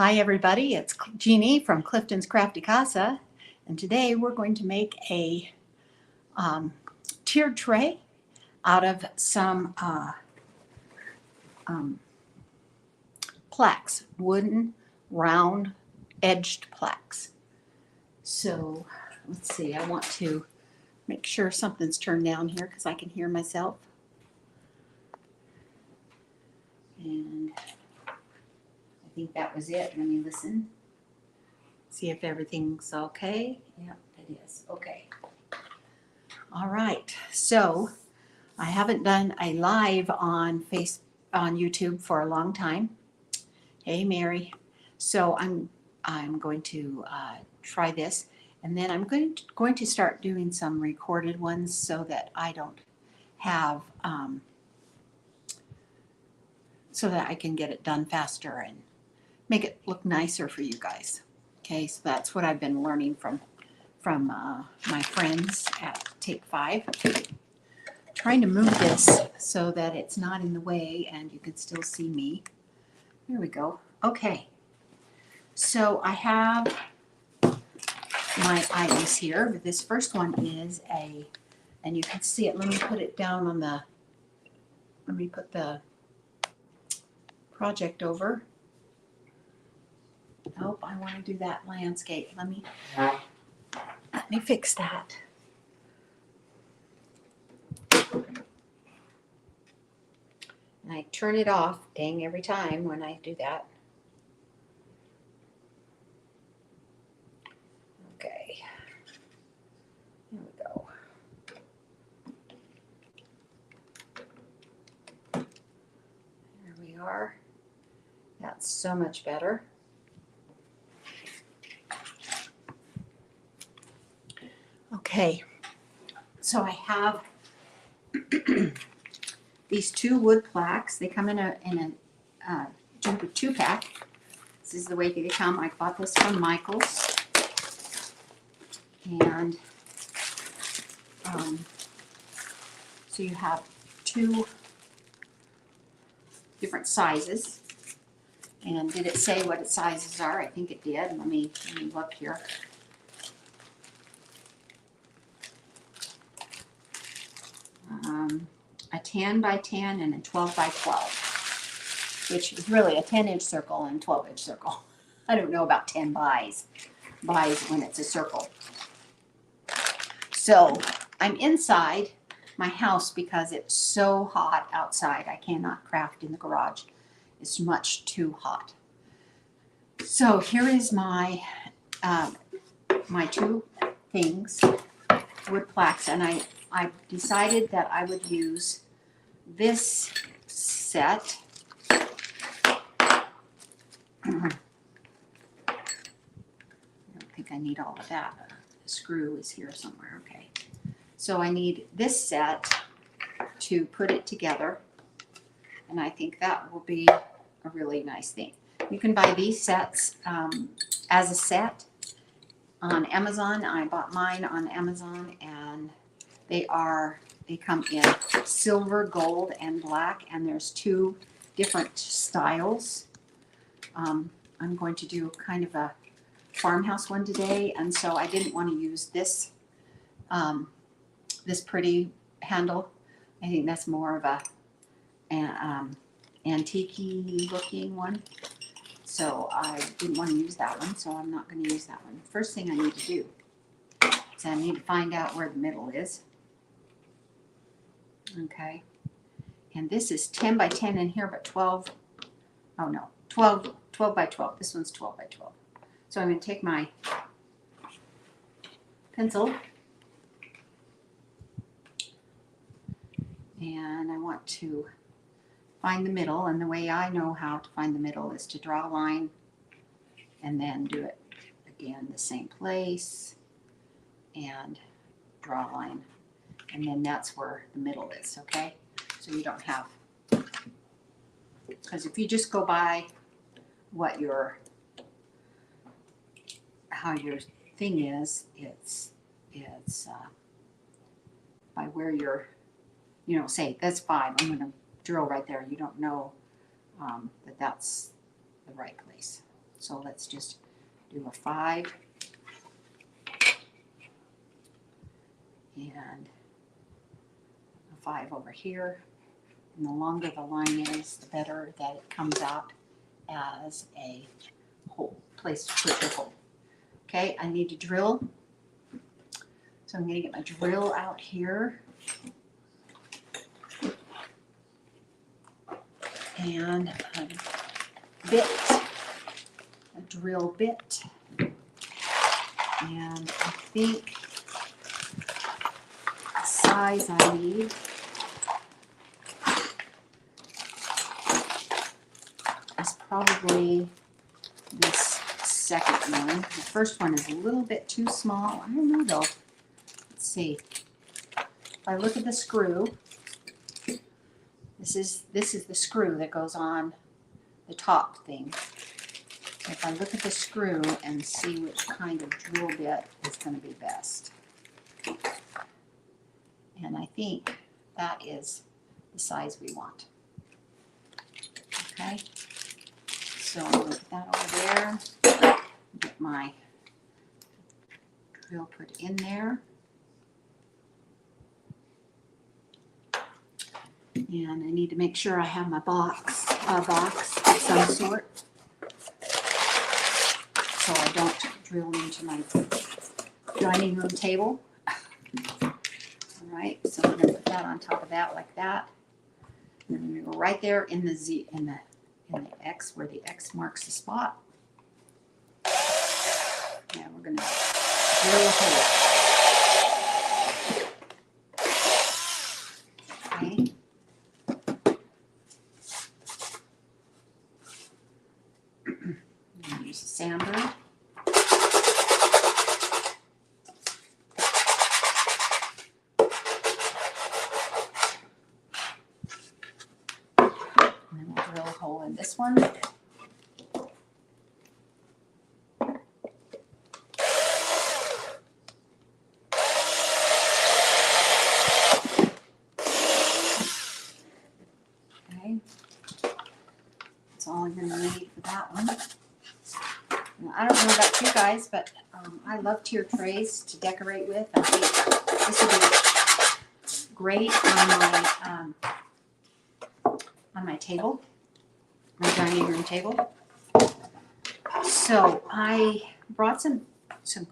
Hi everybody, it's Jeannie from Clifton's Crafty Casa, and today we're going to make a tiered tray out of some plaques, wooden, round, edged plaques. So let's see, I want to make sure something's turned down here because I can hear myself. And I think that was it. Let me listen. See if everything's okay. Yep, it is. Okay. All right. So I haven't done a live on YouTube for a long time. Hey, Mary. So I'm going to try this, and then I'm going to start doing some recorded ones so that I don't have so that I can get it done faster and make it look nicer for you guys. Okay, so that's what I've been learning from my friends at Take 5. Trying to move this so that it's not in the way and you can still see me. There we go. Okay, so I have my items here. This first one is and you can see it. Let me put it down on the, let me put the project over. Nope, I want to do that landscape. Let me fix that. And I turn it off, dang, every time when I do that. Okay, here we go. There we are. That's so much better. Okay, so I have these two wood plaques. They come in a two-pack. This is the way they come. I bought this from Michael's, and so you have two different sizes. And did it say what its sizes are? I think it did. Let me look here. A 10 by 10 and a 12 by 12, which is really a 10-inch circle and 12-inch circle. I don't know about 10 buys when it's a circle. So I'm inside my house because it's so hot outside. I cannot craft in the garage. It's much too hot. So here is my my two things, wood plaques, and I decided that I would use this set. I don't think I need all of that. The screw is here somewhere. Okay. So I need this set to put it together, and I think that will be a really nice thing. You can buy these sets as a set on Amazon. I bought mine on Amazon, and they come in silver, gold, and black, and there's two different styles. I'm going to do kind of a farmhouse one today, and so I didn't want to use this this pretty handle. I think that's more of a antique-y looking one. So I didn't want to use that one, so I'm not going to use that one. First thing I need to do is I need to find out where the middle is. Okay. And this is 10 by 10 in here, but 12, oh no, 12 by 12. This one's 12 by 12. So I'm going to take my pencil and I want to find the middle, and the way I know how to find the middle is to draw a line and then do it again the same place and draw a line, and then that's where the middle is. Okay, so you don't have, because if you just go by what how your thing is, it's by where you're, say that's 5, I'm going to drill right there. You don't know that that's the right place. So let's just do a 5 and a 5 over here. And the longer the line is, the better that it comes out as a hole, place to put your hole. Okay, I need to drill. So I'm going to get my drill out here. And a bit, a drill bit. And I think the size I need is probably this second one. The first one is a little bit too small. I don't know though. Let's see. If I look at the screw, this is the screw that goes on the top thing. If I look at the screw and see which kind of drill bit is going to be best. And I think that is the size we want. Okay, so I'm going to put that over there. Get my drill put in there. And I need to make sure I have my box of some sort, so I don't drill into my dining room table. All right, so I'm going to put that on top of that like that. And then I'm going to go right there in the Z, in the X, where the X marks the spot. And we're going to drill a hole. Okay. Use a sander. And then we'll drill a hole in this one. Okay. That's all I'm going to need for that one. I don't know about you guys, but I love tier trays to decorate with. I think this would be great on my table, my dining room table. So I brought some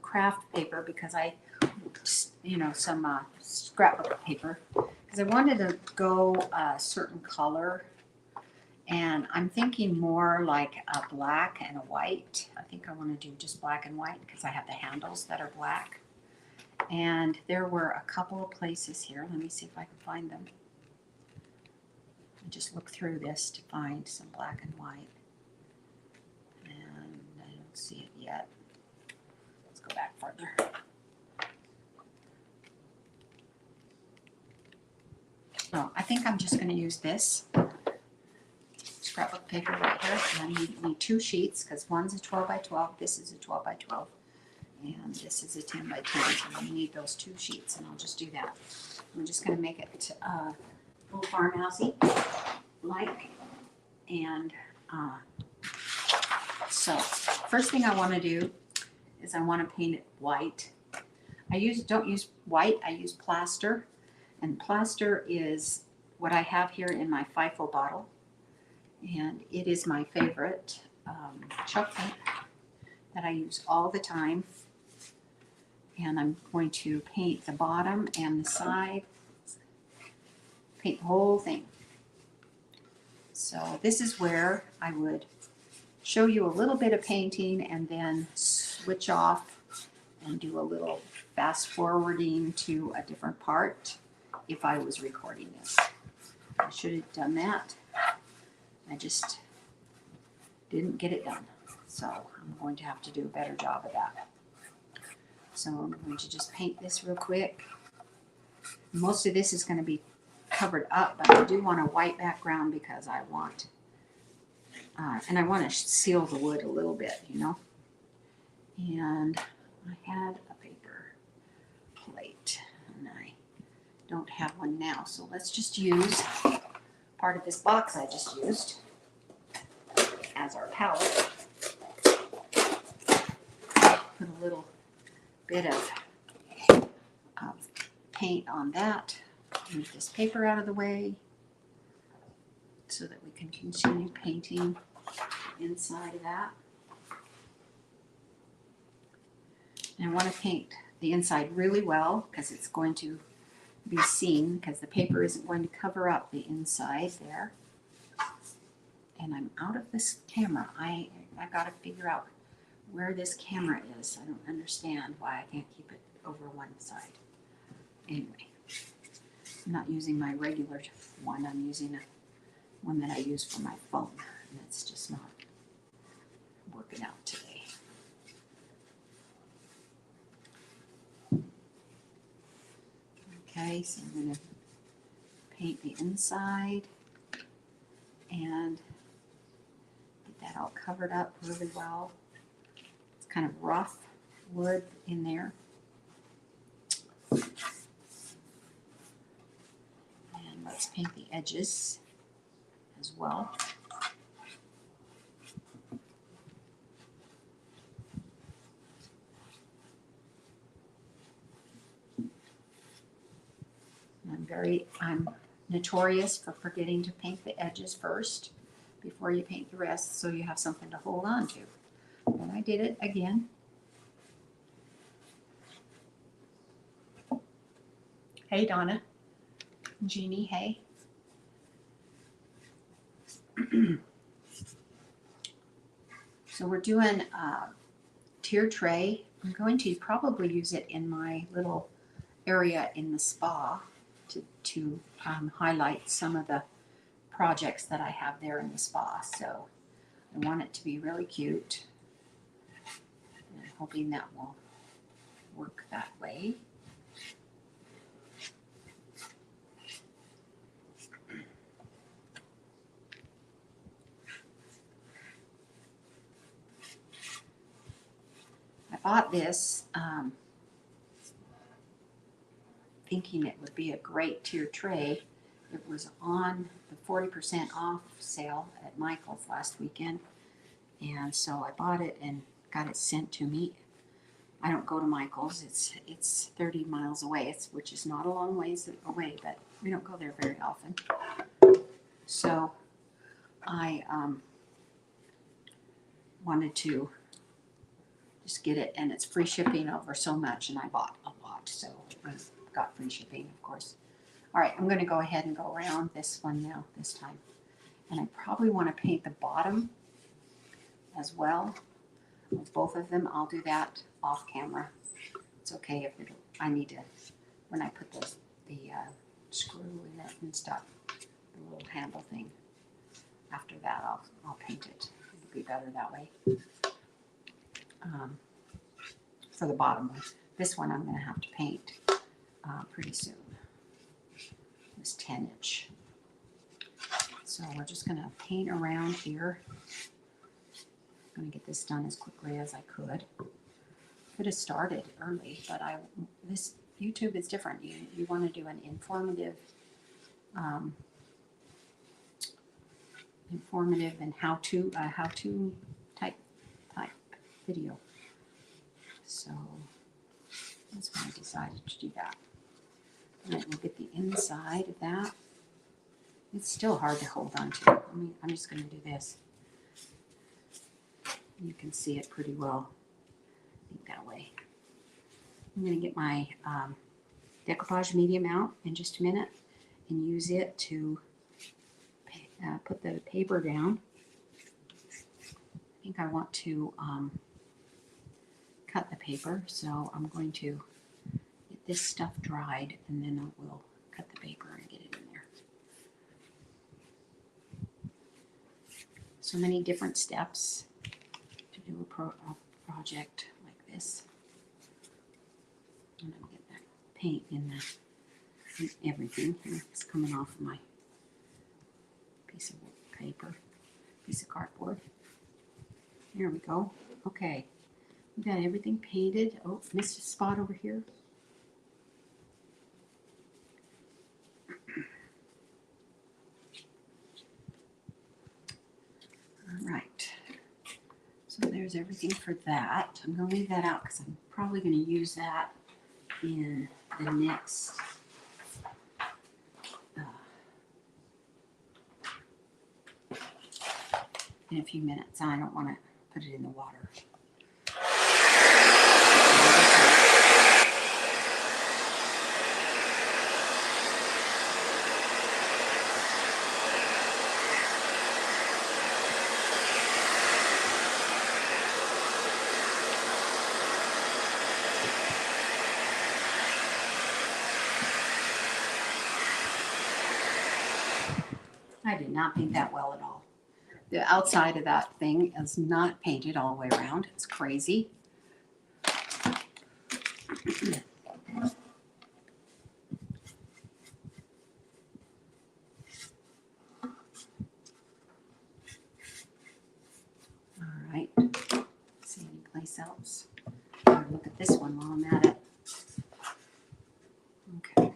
craft paper because some scrapbook paper, because I wanted to go a certain color. And I'm thinking more like a black and a white. I think I want to do just black and white because I have the handles that are black. And there were a couple of places here. Let me see if I can find them. I just look through this to find some black and white. And I don't see it yet. Let's go back further. So I think I'm just going to use this scrapbook paper right here. And I need 2 sheets because one's a 12 by 12, this is a 12 by 12, and this is a 10 by 10. So I need those 2 sheets, and I'll just do that. I'm just going to make it a little farmhousey like. And so first thing I want to do is I want to paint it white. Don't use white, I use plaster, and plaster is what I have here in my FIFO bottle. And it is my favorite chalk paint that I use all the time. And I'm going to paint the bottom and the side, paint the whole thing. So this is where I would show you a little bit of painting and then switch off and do a little fast forwarding to a different part if I was recording this. I should have done that. I just didn't get it done. So I'm going to have to do a better job of that. So I'm going to just paint this real quick. Most of this is going to be covered up, but I do want a white background because I want, and I want to seal the wood a little bit, you know. And I had a paper plate, and I don't have one now. So let's just use part of this box I just used as our palette. little bit of paint on that. Move this paper out of the way so that we can continue painting the inside of that. And I want to paint the inside really well because it's going to be seen because the paper isn't going to cover up the inside there. And I'm out of this camera. I got to figure out where this camera is. I don't understand why I can't keep it over one side. Anyway, I'm not using my regular one. I'm using a one that I use for my phone. And it's just not working out today. Okay, so I'm going to paint the inside and get that all covered up really well. It's kind of rough wood in there. And let's paint the edges as well. I'm notorious for forgetting to paint the edges first before you paint the rest, so you have something to hold on to. And I did it again. Hey, Donna. Jeannie, hey. So we're doing a tier tray. I'm going to probably use it in my little area in the spa to highlight some of the projects that I have there in the spa. So I want it to be really cute. And I'm hoping that will work that way. I bought this thinking it would be a great tier tray. It was on the 40% off sale at Michael's last weekend. And so I bought it and got it sent to me. I don't go to Michael's. It's 30 miles away, which is not a long ways away, but we don't go there very often. So I wanted to just get it, and it's free shipping over so much, and I bought a lot, so I got free shipping, of course. All right, I'm going to go ahead and go around this one now, this time. And I probably want to paint the bottom as well. With both of them, I'll do that off camera. It's okay if I need to, when I put the screw in it and stuff, the little handle thing. After that, I'll paint it. It'll be better that way. For the bottom one. This one I'm going to have to paint pretty soon. This 10-inch. So we're just going to paint around here. I'm going to get this done as quickly as I could. Could have started early, but this YouTube is different. You want to do an informative and how-to type video. So that's why I decided to do that. And then we'll get the inside of that. It's still hard to hold on to. I'm just going to do this. You can see it pretty well, I think, that way. I'm going to get my decoupage medium out in just a minute and use it to put the paper down. I think I want to cut the paper, so I'm going to get this stuff dried, and then I will cut the paper and get it in there. So many different steps to do a project like this. I'm going to get that paint in everything here. It's coming off of my piece of paper, piece of cardboard. There we go. Okay. We got everything painted. Oh, missed a spot over here. All right. So there there's everything for that. I'm going to leave that out because I'm probably going to use that in the next in a few minutes. I don't want to put it in the water. I did not paint that well at all. The outside of that thing is not painted all the way around. It's crazy. All right. See any place else? I'll look at this one while I'm at it. Okay.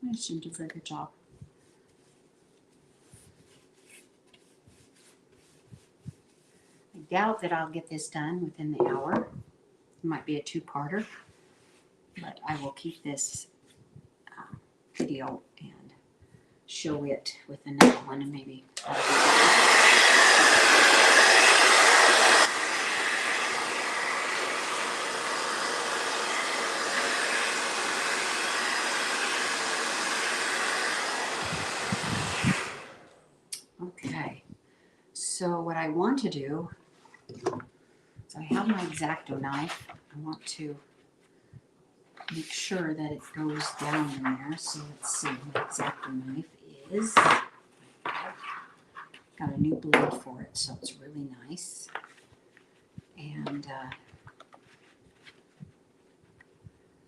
I shouldn't do a very good job. I doubt that I'll get this done within the hour. It might be a two-parter, but I will keep this video and show it with another one, and maybe that'll be better. Okay, so what I want to do is I have my X-Acto knife. I want to make sure that it goes down in there. So let's see, my X-Acto knife is, got a new blade for it, so it's really nice. And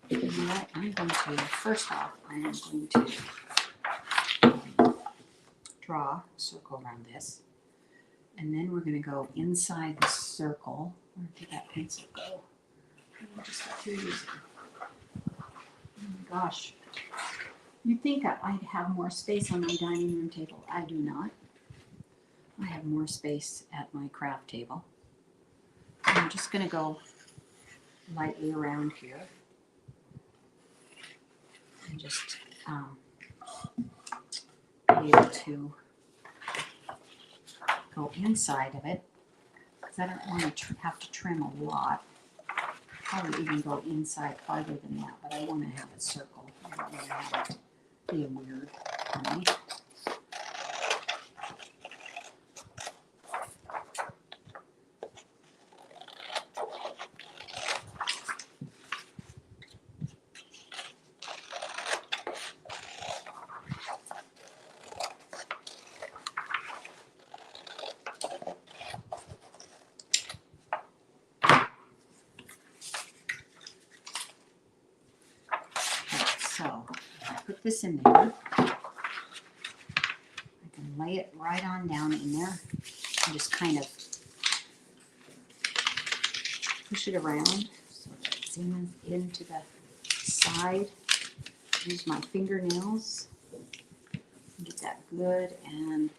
you know what, I'm going to, first off, I am going to draw a circle around this. And then we're going to go inside the circle. Where did that pencil go? I just got through using. Oh my gosh. You'd think I'd have more space on my dining room table. I do not. I have more space at my craft table. I'm just going to go lightly around here. And just be able to go inside of it, because I don't want to have to trim a lot. Probably even go inside farther than that, but I want to have a circle. I don't want to have it be weird for me. So if I put this in there, I can lay it right on down in there and just kind of push it around so that it's into the side. Use my fingernails and get that good and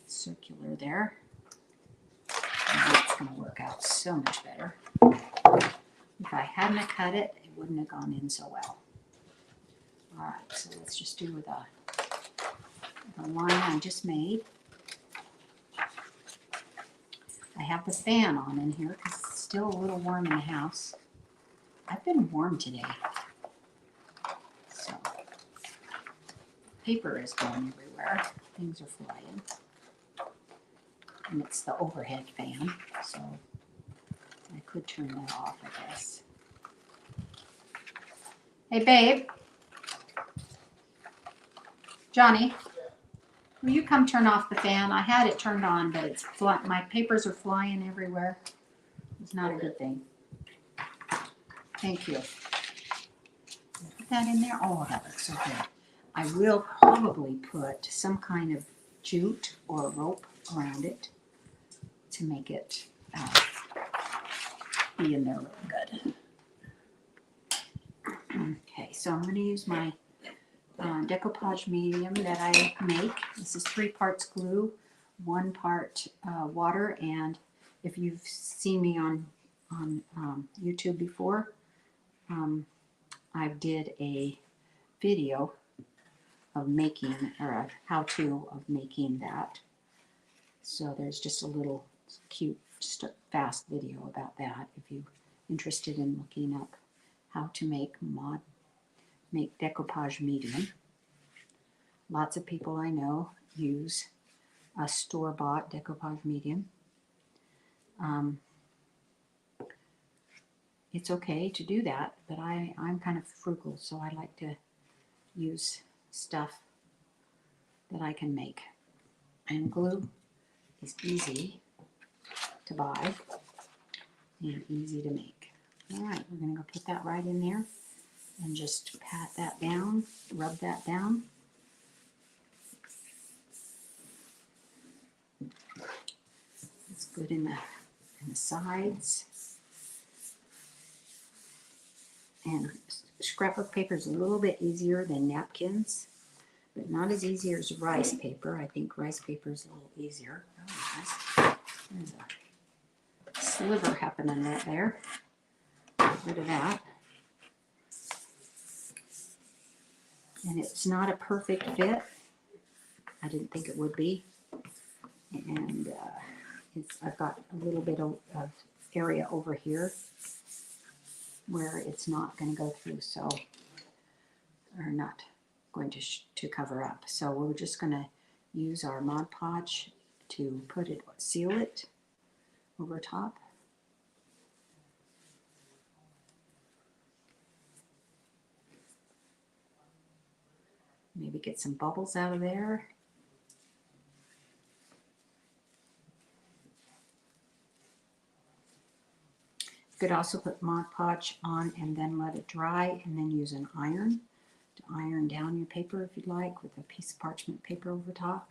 circular there. And that's going to work out so much better. If I hadn't cut it, it wouldn't have gone in so well. All right, so let's just do the line I just made. I have the fan on in here because it's still a little warm in the house. I've been warm today. So, paper is going everywhere. Things are flying. And it's the overhead fan, so I could turn that off, I guess. Hey, babe. Johnny, will you come turn off the fan? I had it turned on, but it's my papers are flying everywhere. It's not a good thing. Thank you. Put that in there. Oh, that looks so good. I will probably put some kind of jute or rope around it to make it be in there really good. Okay, so I'm going to use my decoupage medium that I make. This is 3 parts glue, 1 part water, and if you've seen me on YouTube before, I did a video of making, or a how-to of making that. So there's just a little cute, fast video about that if you're interested in looking up how to make decoupage medium. Lots of people I know use a store-bought decoupage medium. It's okay to do that, but I'm kind of frugal, so I like to use stuff that I can make. And glue is easy to buy and easy to make. All right, we're going to go put that right in there and just pat that down, rub that down. It's good in the sides. And scrapbook paper is a little bit easier than napkins, but not as easy as rice paper. I think rice paper is a little easier. Oh, there's a sliver happening right there. Get rid of that. And it's not a perfect fit. I didn't think it would be. And I've got a little bit of area over here where it's not going to go through, so, or not going to cover up. So we're just going to use our Mod Podge to seal it over top. Maybe get some bubbles out of there. You could also put Mod Podge on and then let it dry, and then use an iron to iron down your paper if you'd like, with a piece of parchment paper over top.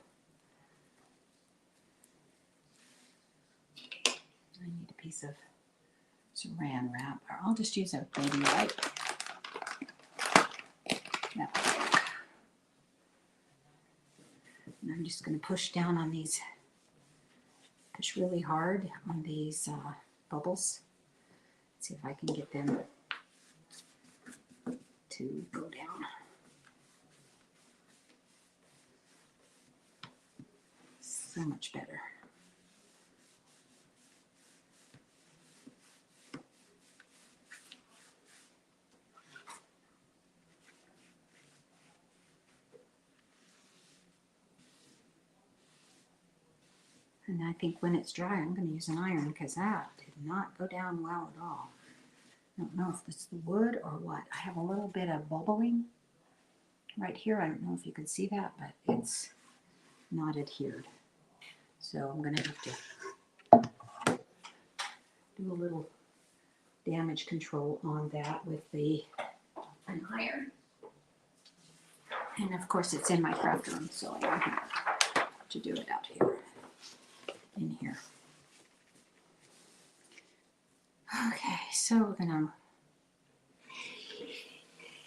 I need a piece of saran wrap, or I'll just use a baby wipe. That will work. And I'm just going to push down on these, push really hard on these bubbles. See if I can get them to go down. So much better. And I think when it's dry, I'm going to use an iron, because that did not go down well at all. I don't know if it's the wood or what. I have a little bit of bubbling right here. I don't know if you can see that, but it's not adhered. So I'm going to have to do a little damage control on that with an iron. And of course it's in my craft room, so I don't have to do it out here, in here. Okay, so we're gonna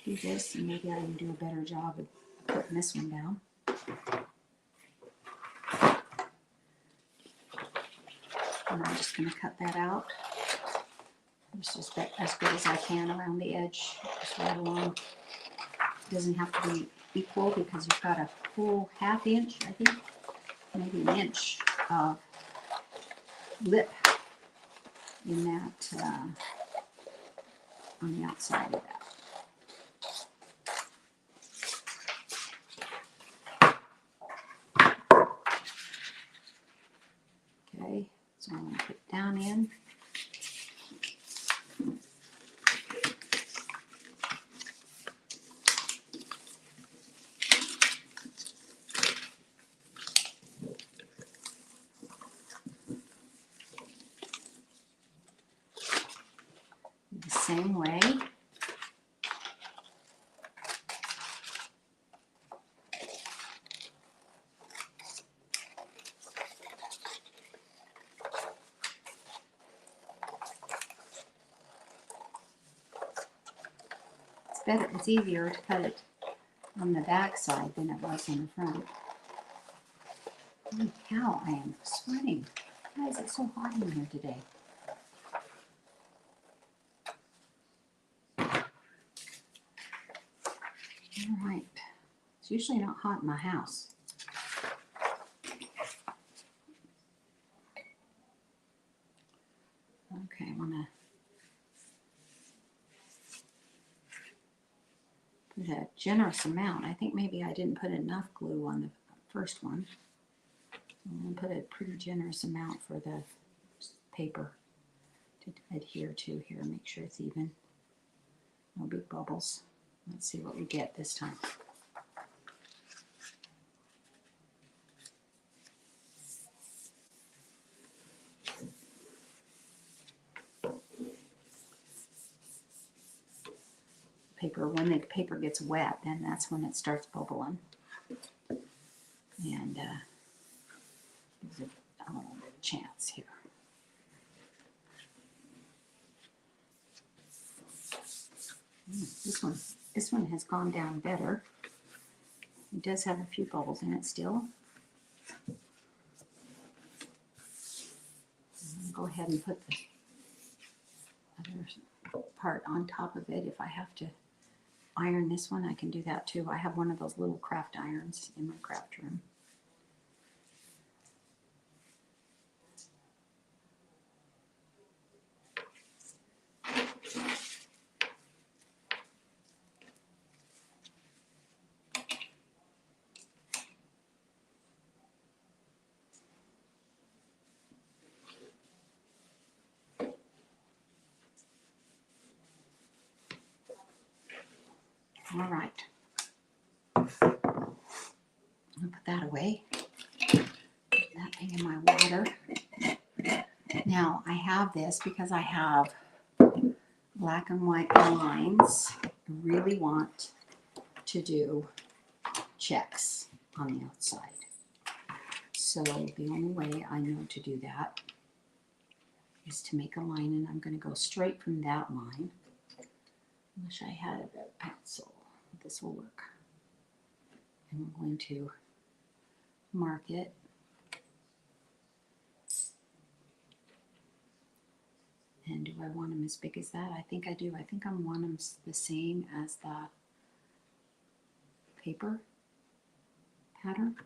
do this, and maybe I can do a better job of putting this one down. And I'm just gonna cut that out. It's just as good as I can around the edge, just right along. It doesn't have to be equal, because you've got a full ½ inch, I think, maybe an inch of lip in that, on the outside of that. Okay, so I'm going to put down in. same way. It's easier to cut it on the back side than it was on the front. Holy cow, I am sweating. Why is it so hot in here today? All right. It's usually not hot in my house. Okay, I want to put a generous amount. I think maybe I didn't put enough glue on the first one. I'm going to put a pretty generous amount for the paper to adhere to here. Make sure it's even. No big bubbles. Let's see what we get this time. When the paper gets wet, then that's when it starts bubbling. And gives it a little bit of chance here. This one has gone down better. It does have a few bubbles in it still. I'm going to go ahead and put the other part on top of it. If I have to iron this one, I can do that too. I have one of those little craft irons in my craft room. All right. I'm going to put that away. Put that thing in my water. Now, I have this because I have black and white lines. I really want to do checks on the outside. So the only way I know to do that is to make a line, and I'm going to go straight from that line. I wish I had a pencil. This will work. And I'm going to mark it. And do I want them as big as that? I think I do. I think I want them the same as the paper pattern.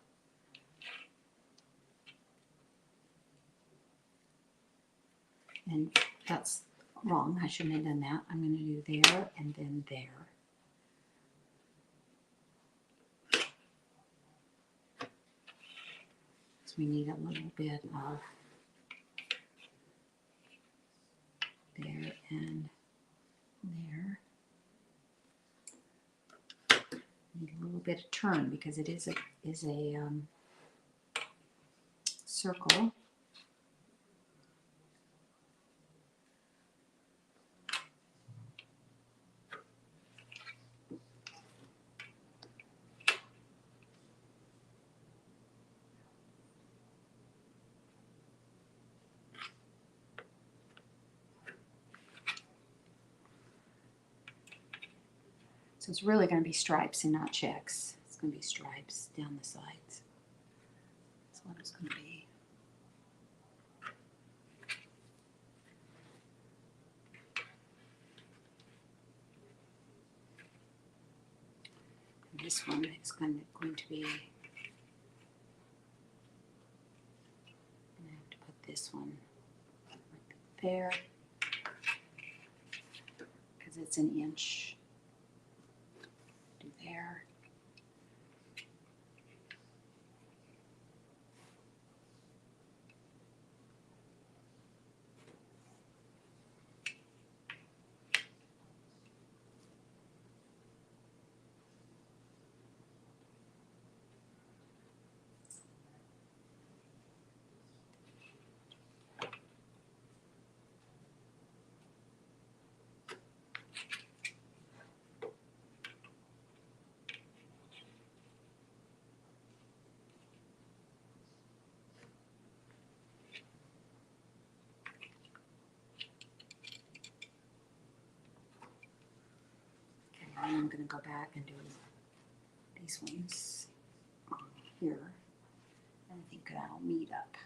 And that's wrong. I shouldn't have done that. I'm going to do there and then there. So we need a little bit of there and there. Need a little bit of turn because it is a circle. So it's really going to be stripes and not checks. It's going to be stripes down the sides. That's what it's going to be. And this one is going to be, I'm going to have to put this one right there because it's an inch. Do there. then I'm going to go back and do these ones here. I think that'll meet up.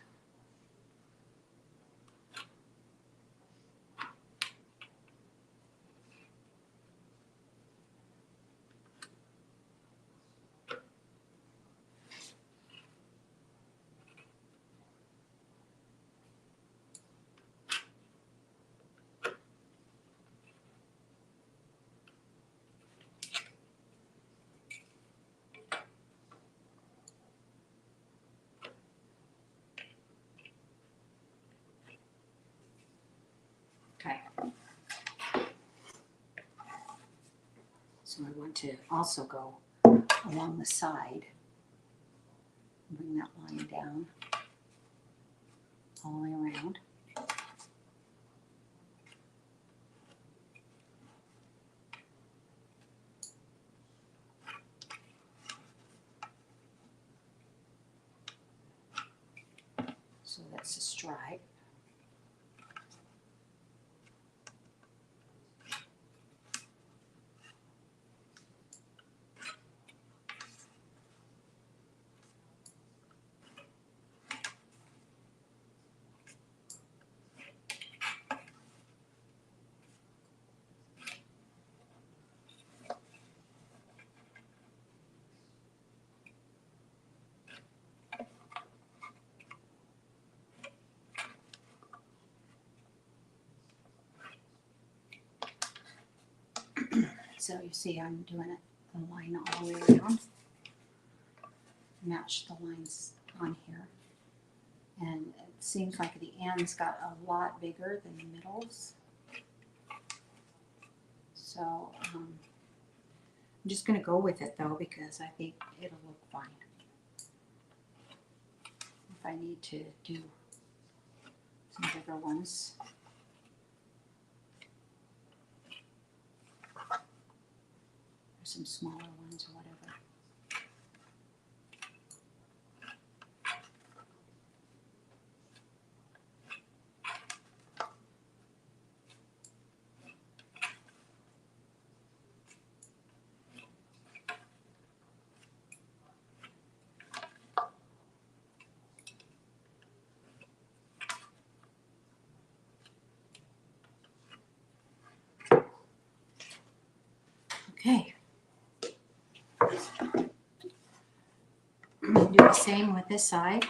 Okay. So I want to also go along the side, bring that line down all the way around. So that's a stripe. So you see I'm doing it the line all the way around. Match the lines on here. And it seems like the ends got a lot bigger than the middles. So I'm just going to go with it though, because I think it'll look fine. If I need to do some bigger ones. Or some smaller ones or whatever. Okay. I'm going to do the same with this side.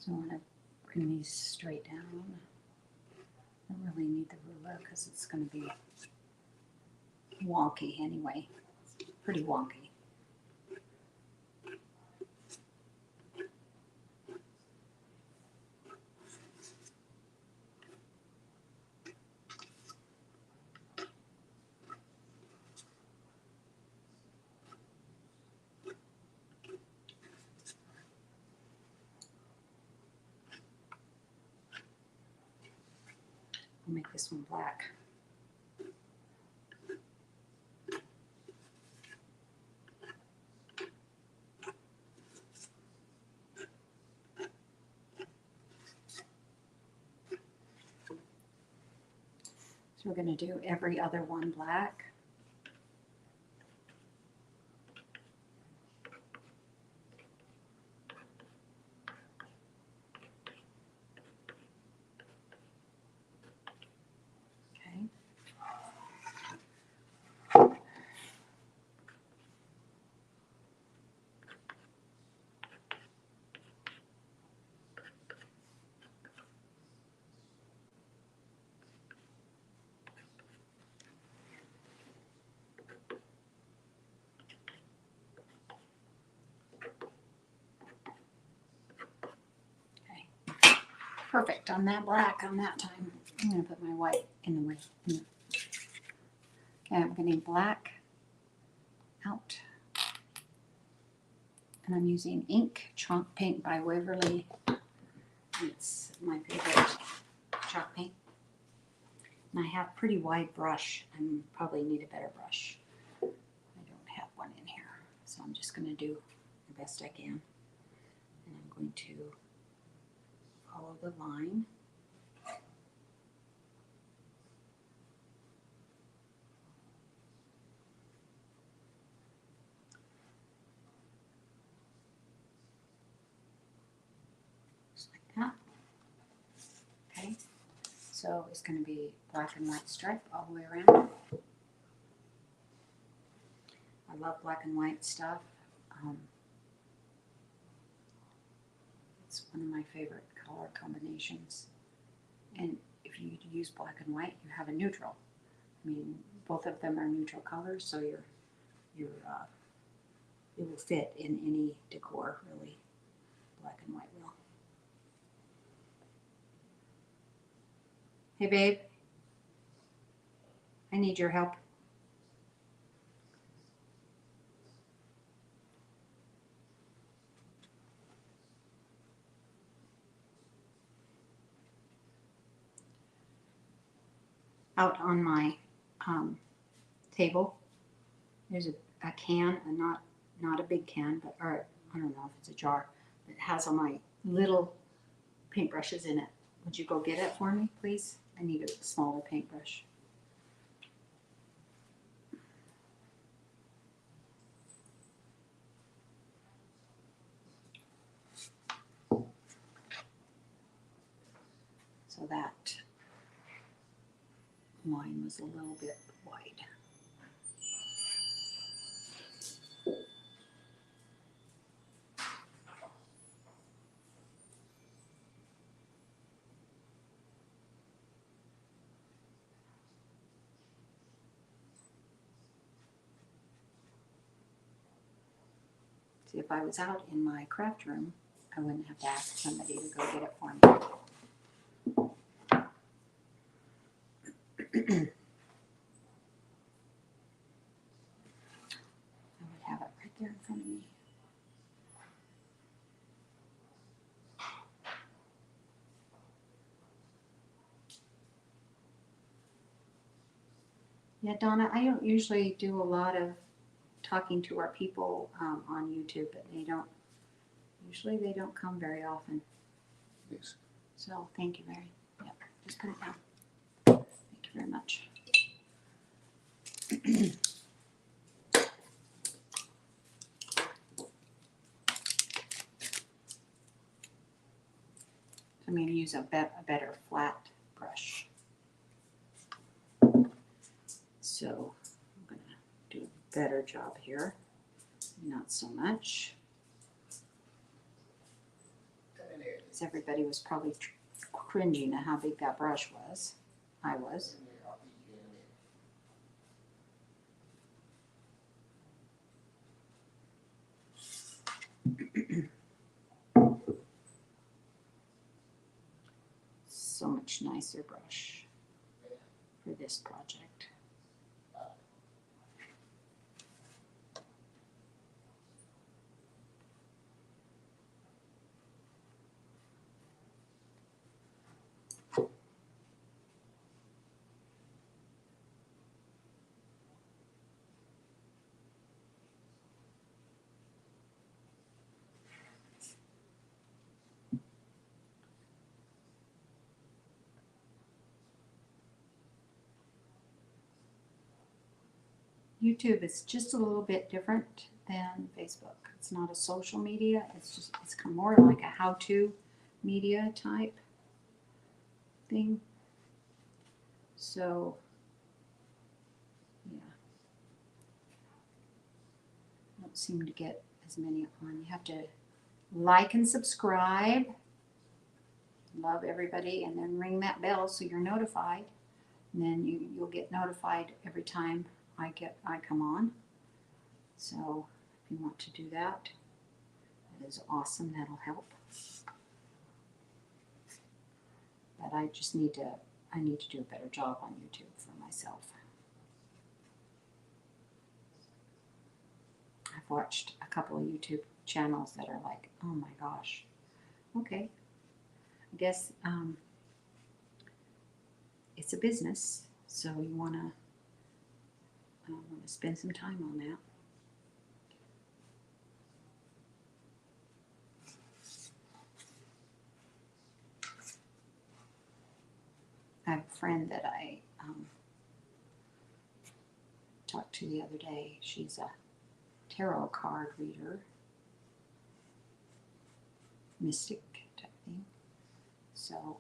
So I want to bring these straight down. I don't really need the ruler because it's going to be wonky anyway. Pretty wonky. I'll make this one black. So we're going to do every other one black. Okay. Perfect on that black on that time. I'm going to put my white in the way. Okay, I'm going to need black out. And I'm using ink, chalk paint by Waverly. It's my favorite chalk paint. And I have a pretty wide brush and probably need a better brush. I don't have one in here. So I'm just going to do the best I can. And I'm going to follow the line. Just like that. Okay. So it's going to be black and white stripe all the way around. I love black and white stuff. It's one of my favorite color combinations. And if you use black and white, you have a neutral. I mean, both of them are neutral colors, so it will fit in any decor, really. Black and white will. Hey, babe. I need your help. Out on my table, there's a can, not a big can, but or I don't know if it's a jar, that has all my little paintbrushes in it. Would you go get it for me, please? I need a smaller paintbrush. So that line was a little bit wide. See, if I was out in my craft room, I wouldn't have to ask somebody to go get it for me. I would have it right there in front of me. Yeah, Donna, I don't usually do a lot of talking to our people on YouTube, but they don't come very often. Yes. So thank you, Mary. Yep, just put it down. Thank you very much. I'm going to use a better flat brush. So I'm going to do a better job here. Not so much. Because everybody was probably cringing at how big that brush was. I was. So much nicer brush for this project. YouTube is just a little bit different than Facebook. It's not a social media. It's more like a how-to media type thing. So, yeah. I don't seem to get as many on. You have to like and subscribe. Love everybody, and then ring that bell so you're notified. And then you'll get notified every time I come on. So if you want to do that, that is awesome. That'll help. But I need to do a better job on YouTube for myself. I've watched a couple of YouTube channels that are like, oh my gosh. Okay. I guess it's a business, so you want to spend some time on that. I have a friend that I talked to the other day. She's a tarot card reader, mystic type thing. So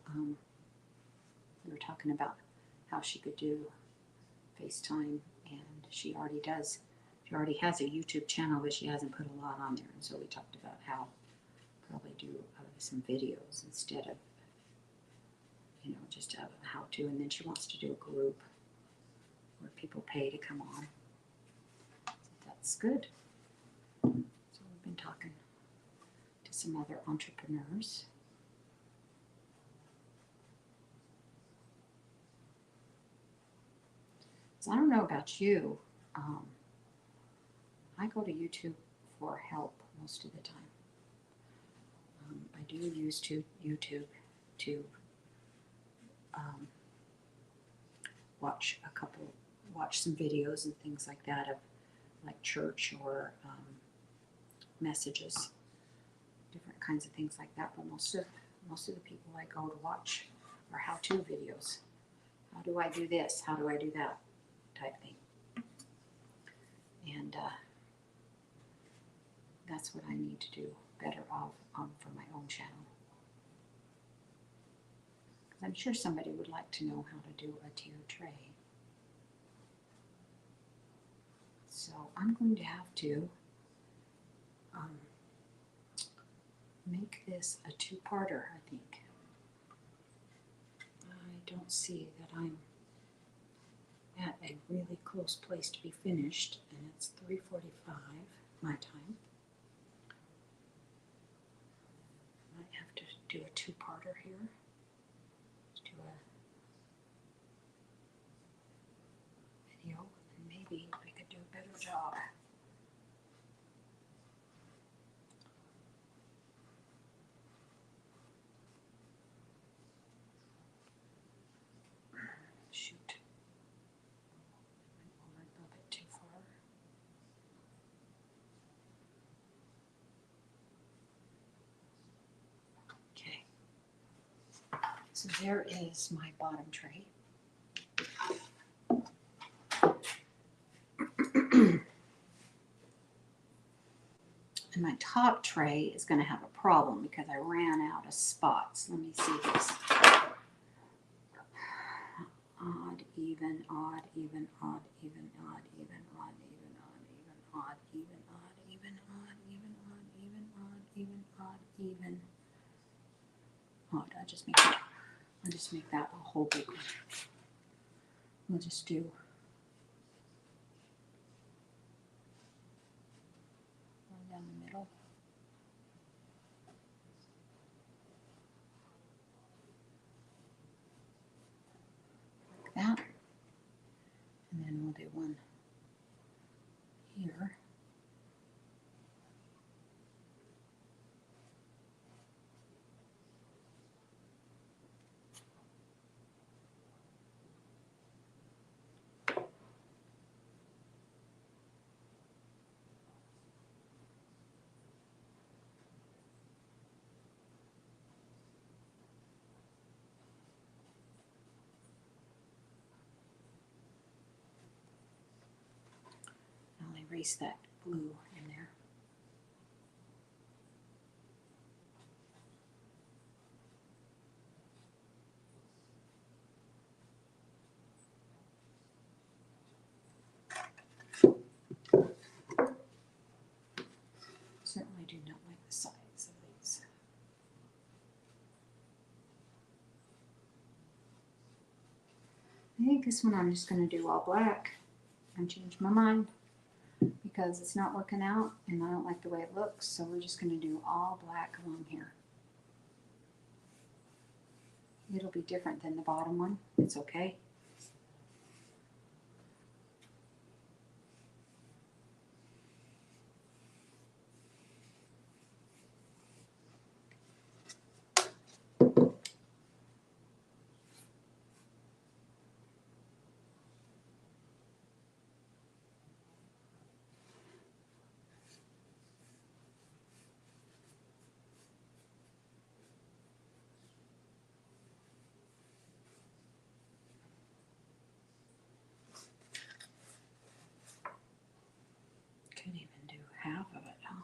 we were talking about how she could do FaceTime, and she already does. She already has a YouTube channel, but she hasn't put a lot on there. And so we talked about how probably do some videos instead of, just a how-to. And then she wants to do a group where people pay to come on. So that's good. So we've been talking to some other entrepreneurs. So I don't know about you. I go to YouTube for help most of the time. I do use YouTube to watch some videos and things like that of like church or messages, different kinds of things like that. But most of the people I go to watch are how-to videos. How do I do this? How do I do that? Type thing. And that's what I need to do better of for my own channel. Because I'm sure somebody would like to know how to do a tier tray. So I'm going to have to make this a two-parter, I think. I don't see that I'm at a really close place to be finished, and it's 3:45 my time. Might have to do a two-parter here. Let's do a video, and maybe we could do a better job. Shoot. Went a little bit too far. Okay. So there is my bottom tray. And my top tray is going to have a problem because I ran out of spots. Let me see this. Odd, even, odd, even, odd, even, odd, even, odd, even, odd, even, odd, even, odd, even, odd, even, odd, even, odd, even, odd, even. Oh, did I just make that? I'll just make that a whole big one. We'll just do one down the middle. Like that. And then we'll do one here. I'll erase that blue in there. Certainly do not like the size of these. I think this one I'm just going to do all black. I changed my mind because it's not working out and I don't like the way it looks, so we're just going to do all black along here. It'll be different than the bottom one. It's okay. Could even do half of it, huh?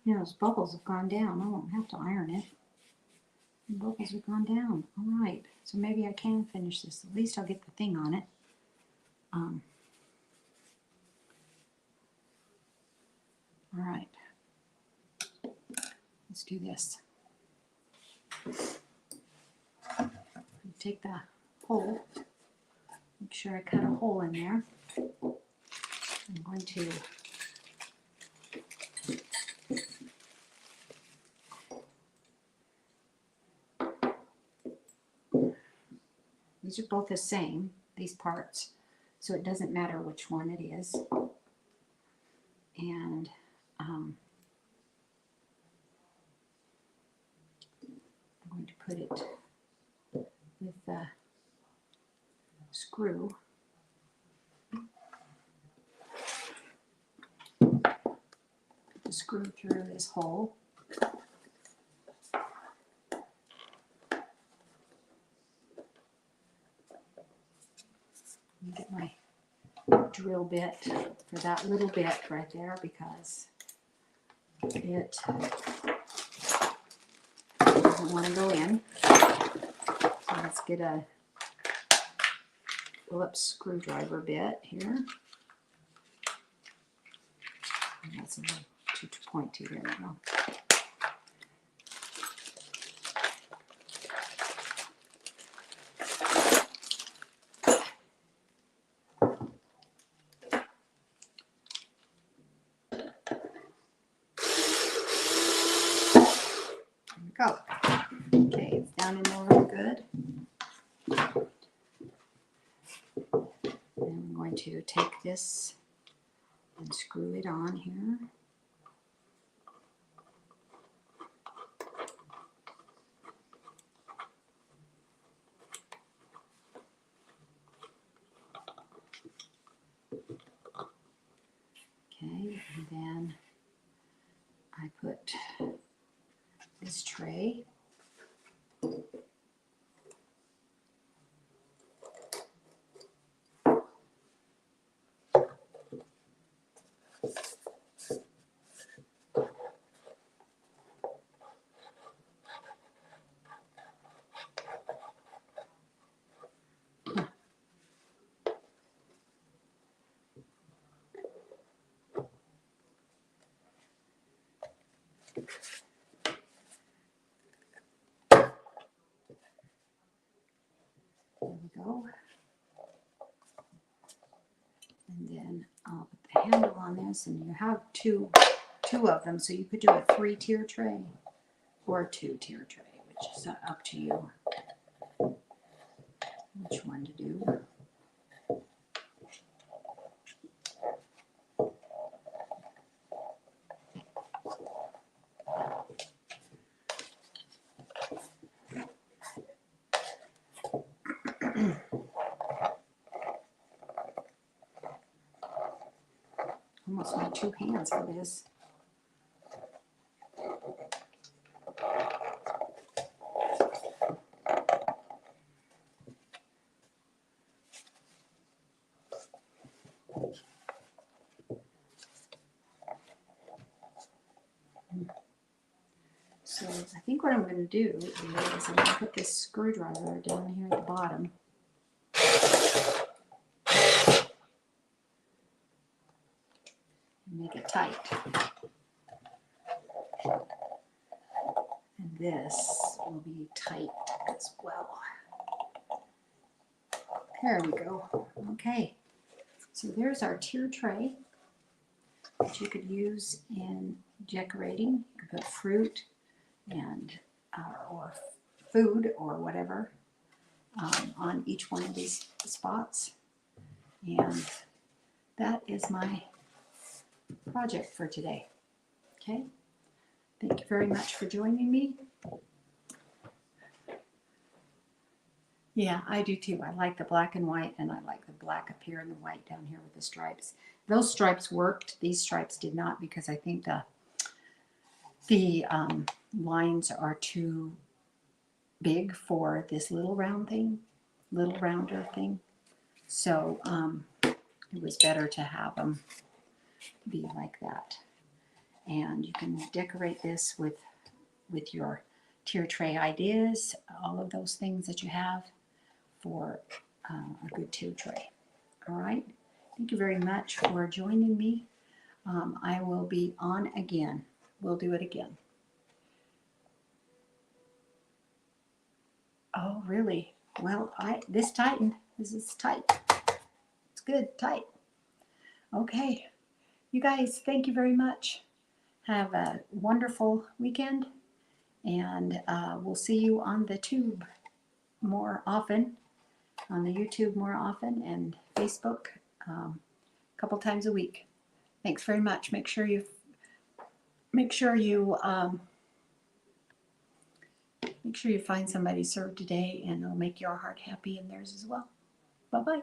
You know, those bubbles have gone down. I won't have to iron it. The bubbles have gone down. All right. So maybe I can finish this. At least I'll get the thing on it. All right. Let's do this. Take the hole. Make sure I cut a hole in there. I'm going to these are both the same, these parts, so it doesn't matter which one it is. And I'm going to put it with the screw. Put the screw through this hole. Get my drill bit for that little bit right there because it is going don't want to go in. So let's get a Phillips screwdriver bit here. And that's a little too pointy. There we go. Go. Okay, it's down in there real good. And I'm going to take this and screw it on here. Okay, and then I put this tray. There we go. And then I'll put the handle on this, and you have two of them, so you could do a 3-tier tray or a 2-tier tray, which is up to you which one to do. Almost need 2 hands for this. So I think what I'm going to do is I'm going to put this screwdriver down here at the bottom. And make it tight. And this will be tight as well. There we go. Okay. So there's our tier tray that you could use in decorating. You could put fruit and or food or whatever on each one of these spots. And that is my project for today. Okay. Thank you very much for joining me. Yeah, I do too. I like the black and white, and I like the black up here and the white down here with the stripes. Those stripes worked. These stripes did not, because I think the lines are too big for this little round thing, little rounder thing. So it was better to have them be like that. And you can decorate this with your tier tray ideas, all of those things that you have for a good tier tray. All right. Thank you very much for joining me. I will be on again. We'll do it again. Oh, really? Well, this tightened. This is tight. It's good, tight. Okay. You guys, thank you very much. Have a wonderful weekend, and we'll see you on the tube more often, on the YouTube more often, and Facebook a couple times a week. Thanks very much. Make sure you find somebody served today, and it'll make your heart happy and theirs as well. Bye-bye.